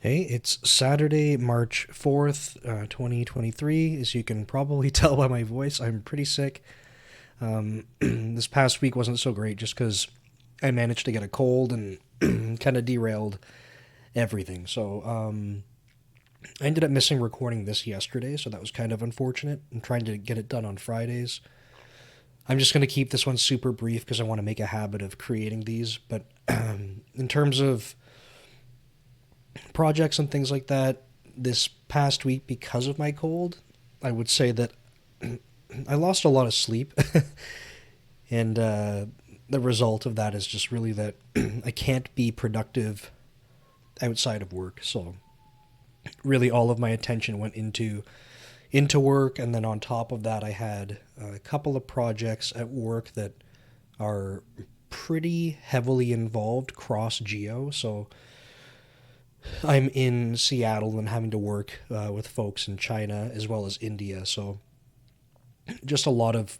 Hey, it's Saturday, March 4th, 2023. As you can probably tell by my voice, I'm pretty sick. This past week wasn't so great just because I managed to get a cold and kind of derailed everything. I ended up missing recording this yesterday, so that was kind of unfortunate. I'm trying to get it done on Fridays. I'm just going to keep this one super brief because I want to make a habit of creating these. But in terms of projects and things like that, this past week, because of my cold, I would say that I lost a lot of sleep, and the result of that is just really that I can't be productive outside of work. So really, all of my attention went into work, and then on top of that, I had a couple of projects at work that are pretty heavily involved cross geo. So I'm in Seattle and having to work with folks in China as well as India. So just a lot of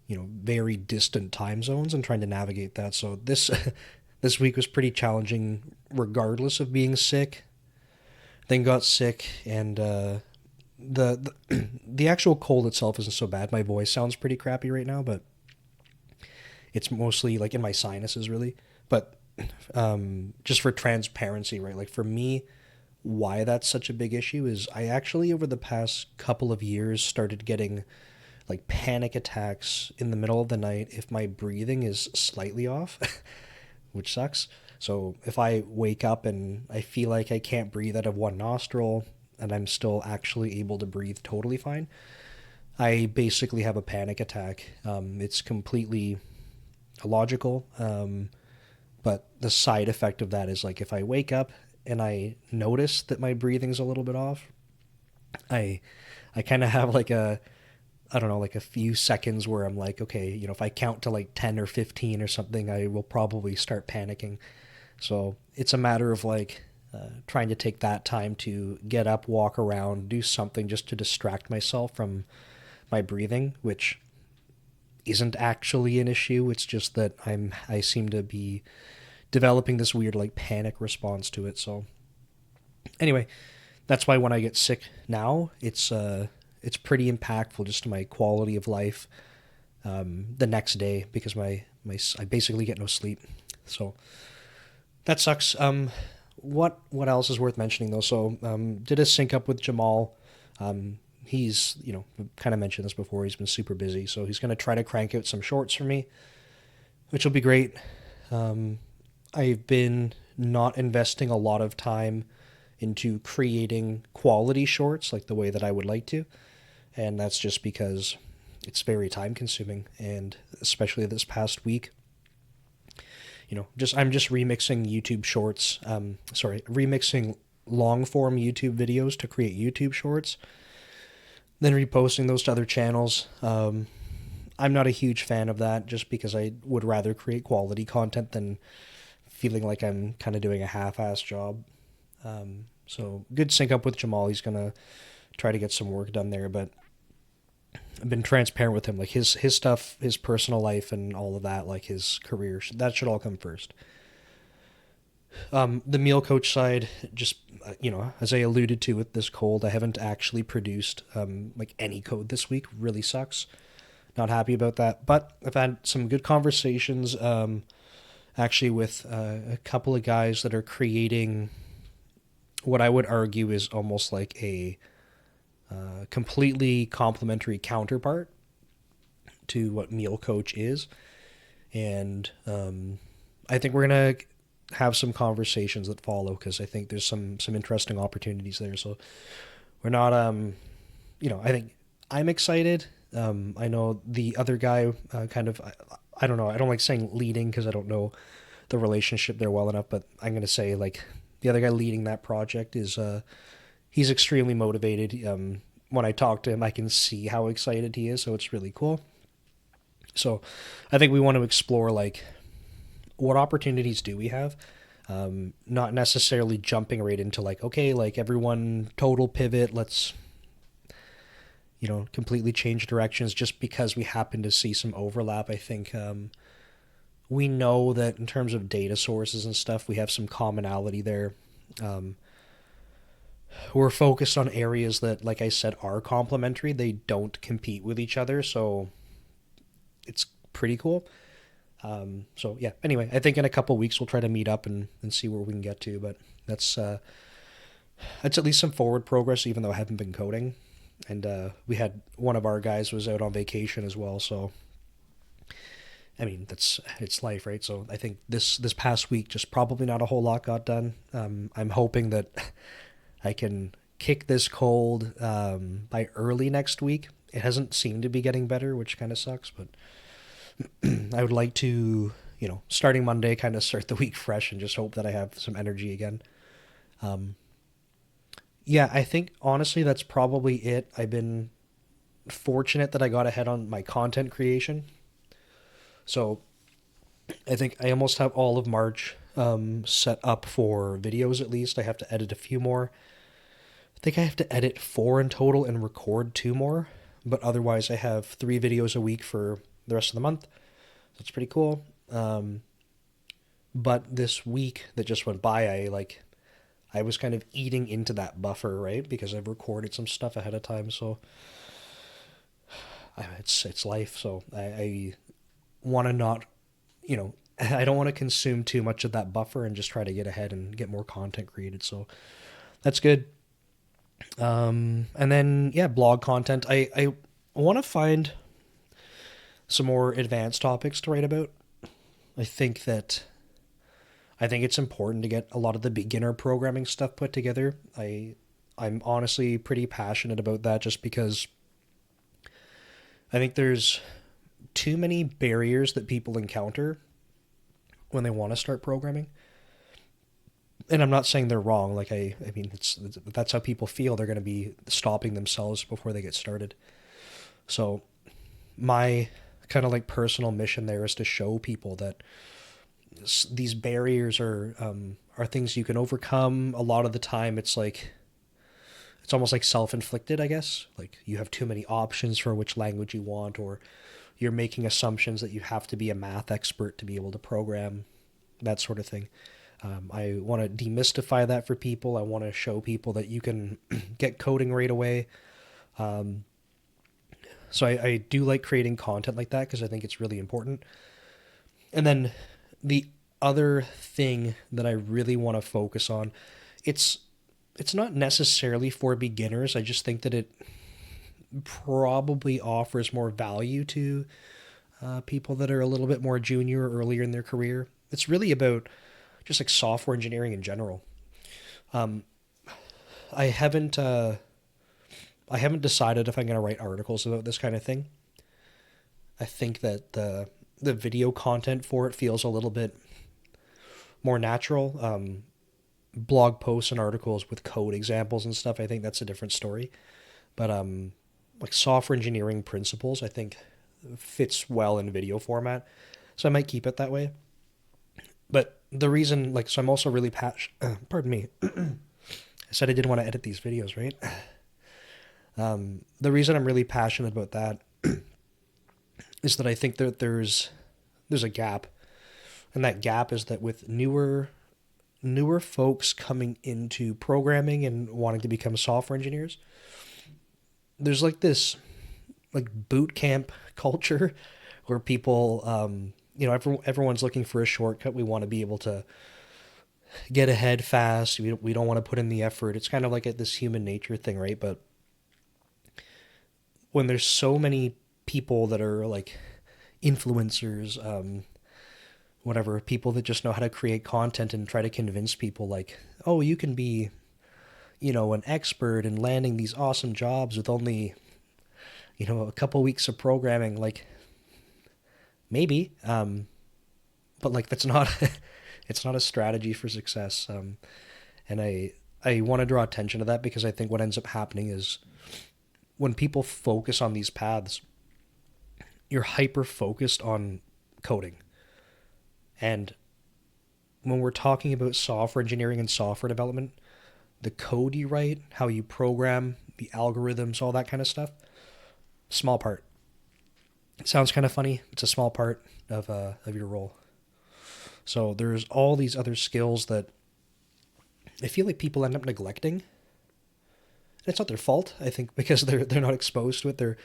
very distant time zones and trying to navigate that. So this this week was pretty challenging, regardless of being sick. Then got sick, and the actual cold itself isn't so bad. My voice sounds pretty crappy right now, but it's mostly like in my sinuses, really. But just for transparency, right? Like for me, why that's such a big issue is I actually over the past couple of years started getting like panic attacks in the middle of the night if my breathing is slightly off, which sucks. So if I wake up and I feel like I can't breathe out of one nostril and I'm still actually able to breathe totally fine, I basically have a panic attack. It's completely illogical, but the side effect of that is like if I wake up and I notice that my breathing's a little bit off, I I kind of have like a I don't know, like a few seconds where I'm like, okay, if I count to like 10 or 15 or something, I will probably start panicking. So it's a matter of like trying to take that time to get up, walk around, do something just to distract myself from my breathing, which isn't actually an issue. It's just that I seem to be developing this weird like panic response to it. So anyway, that's why when I get sick now, it's pretty impactful just to my quality of life the next day because I basically get no sleep. So that sucks. What else is worth mentioning though? So did a sync up with Jamal. He's kind of mentioned this before. He's been super busy, so he's going to try to crank out some shorts for me, which will be great. Um, I've been not investing a lot of time into creating quality shorts like the way that I would like to, and that's just because it's very time consuming, and especially this past week, just I'm just remixing YouTube shorts. Remixing long form YouTube videos to create YouTube shorts, then reposting those to other channels. I'm not a huge fan of that just because I would rather create quality content than feeling like I'm kind of doing a half-ass job. So good sync up with Jamal. He's gonna try to get some work done there, but I've been transparent with him. Like his stuff, his personal life, and all of that, like his career, that should all come first. The meal coach side, just as I alluded to with this cold, I haven't actually produced like any code this week. Really sucks. Not happy about that. But I've had some good conversations, actually, with a couple of guys that are creating what I would argue is almost like a completely complementary counterpart to what meal coach is, and I think we're gonna have some conversations that follow because I think there's some interesting opportunities there. So we're not I think I'm excited. I know the other guy kind of I don't know. I don't like saying leading because I don't know the relationship there well enough, but I'm gonna say like the other guy leading that project is he's extremely motivated. When I talk to him, I can see how excited he is, so it's really cool. So I think we want to explore like what opportunities do we have. Not necessarily jumping right into like, okay, like everyone total pivot, let's completely change directions just because we happen to see some overlap. I think we know that in terms of data sources and stuff, we have some commonality there. We're focused on areas that, like I said, are complementary. They don't compete with each other, so it's pretty cool. So yeah. Anyway, I think in a couple weeks we'll try to meet up and see where we can get to. But that's that's at least some forward progress, even though I haven't been coding. And we had one of our guys was out on vacation as well, so I mean that's it's life, right? So I think this past week just probably not a whole lot got done. I'm hoping that I can kick this cold by early next week. It hasn't seemed to be getting better, which kind of sucks, but I would like to, starting Monday, kind of start the week fresh and just hope that I have some energy again. Um, yeah, I think honestly that's probably it. I've been fortunate that I got ahead on my content creation. So I think I almost have all of March set up for videos at least. I have to edit a few more. I think I have to edit four in total and record two more. But otherwise, I have three videos a week for the rest of the month. That's pretty cool. But this week that just went by, I was kind of eating into that buffer, right? Because I've recorded some stuff ahead of time, so it's life. So I want to not, I don't want to consume too much of that buffer and just try to get ahead and get more content created. So that's good. And then yeah, blog content. I want to find some more advanced topics to write about. I think that I think it's important to get a lot of the beginner programming stuff put together. I'm honestly pretty passionate about that just because I think there's too many barriers that people encounter when they want to start programming. And I'm not saying they're wrong. Like I mean, that's how people feel. They're going to be stopping themselves before they get started. So my kind of like personal mission there is to show people that these barriers are things you can overcome. A lot of the time, it's almost like self-inflicted, I guess. Like you have too many options for which language you want, or you're making assumptions that you have to be a math expert to be able to program, that sort of thing. I want to demystify that for people. I want to show people that you can get coding right away. So I do like creating content like that because I think it's really important. And then the other thing that I really want to focus on, it's it's not necessarily for beginners. I just think that it probably offers more value to people that are a little bit more junior or earlier in their career. It's really about just like software engineering in general. Um, I haven't I haven't decided if I'm going to write articles about this kind of thing. I think that the video content for it feels a little bit more natural. Blog posts and articles with code examples and stuff, I think that's a different story. But like software engineering principles, I think fits well in video format. So I might keep it that way. But the reason, like, so I'm also really passionate. Pardon me. I said I didn't want to edit these videos, right? The reason I'm really passionate about that is that I think that there's a gap, and that gap is that with newer folks coming into programming and wanting to become software engineers, there's like this like boot camp culture where people everyone's looking for a shortcut. We want to be able to get ahead fast. We don't want to put in the effort. It's kind of like this human nature thing, right? But when there's so many people that are like influencers, whatever, people that just know how to create content and try to convince people like, oh, you can be, an expert in landing these awesome jobs with only, a couple weeks of programming, like maybe, but like that's not, it's not a strategy for success. And I want to draw attention to that because I think what ends up happening is when people focus on these paths, you're hyper focused on coding. And when we're talking about software engineering and software development, the code you write, how you program, the algorithms, all that kind of stuff, small part. It sounds kind of funny. It's a small part of your role. So there's all these other skills that I feel like people end up neglecting. And it's not their fault, I think, because they're not exposed to it. They're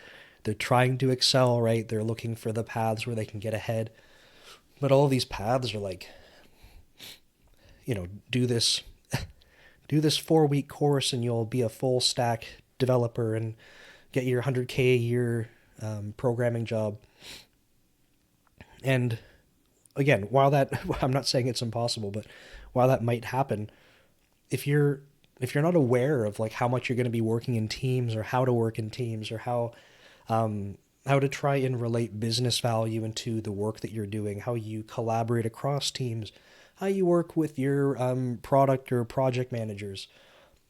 trying to excel, right? They're looking for the paths where they can get ahead. But all of these paths are like, do this do this 4-week course and you'll be a full stack developer and get your 100K a year programming job. And again, while that I'm not saying it's impossible, but while that might happen, if you're not aware of like how much you're going to be working in teams or how to work in teams or how to try and relate business value into the work that you're doing, how you collaborate across teams, how you work with your product or project managers,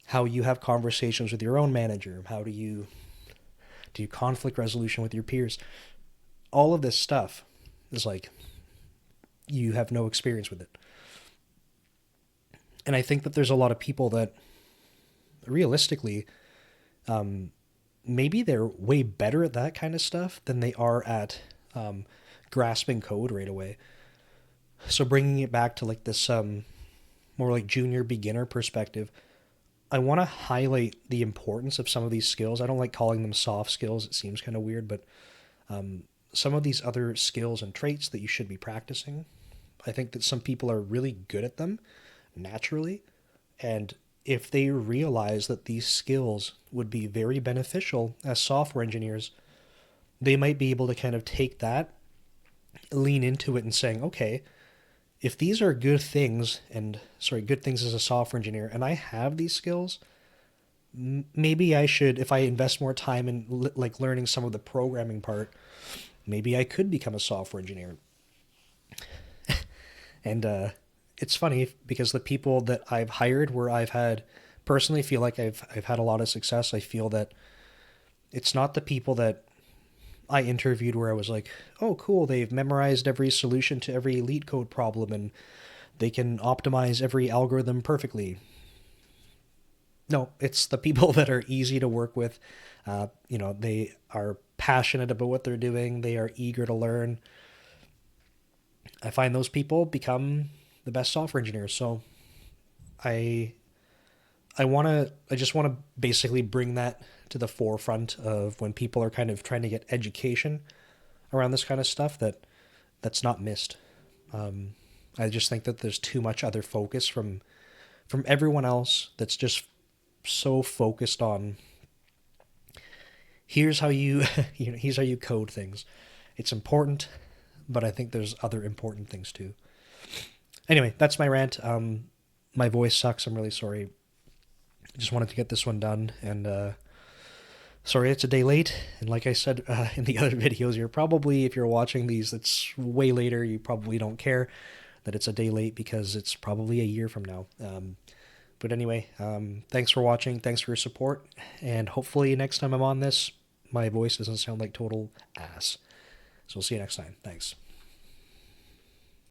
how you have conversations with your own manager, how do conflict resolution with your peers. All of this stuff is like you have no experience with it. And I think that there's a lot of people that realistically, maybe they're way better at that kind of stuff than they are at grasping code right away. So bringing it back to like this more like junior beginner perspective, I want to highlight the importance of some of these skills. I don't like calling them soft skills. It seems kind of weird, but some of these other skills and traits that you should be practicing, I think that some people are really good at them naturally. And if they realize that these skills would be very beneficial as software engineers, they might be able to kind of take that, lean into it and saying, okay, if these are good things good things as a software engineer, and I have these skills, maybe I should, if I invest more time in like learning some of the programming part, maybe I could become a software engineer. And it's funny because the people that I've hired where I've had personally feel like I've had a lot of success. I feel that it's not the people that I interviewed where I was like, oh, cool, they've memorized every solution to every elite code problem and they can optimize every algorithm perfectly. No, it's the people that are easy to work with. They are passionate about what they're doing. They are eager to learn. I find those people become the best software engineers. So I just want to basically bring that to the forefront of when people are kind of trying to get education around this kind of stuff, that's not missed. I just think that there's too much other focus from everyone else that's just so focused on here's how you here's how you code things. It's important, but I think there's other important things too. Anyway, that's my rant. My voice sucks. I'm really sorry. I just wanted to get this one done, and sorry it's a day late. And like I said in the other videos, if you're watching these, it's way later. You probably don't care that it's a day late because it's probably a year from now. But anyway, thanks for watching. Thanks for your support. And hopefully next time I'm on this, my voice doesn't sound like total ass. So we'll see you next time. Thanks.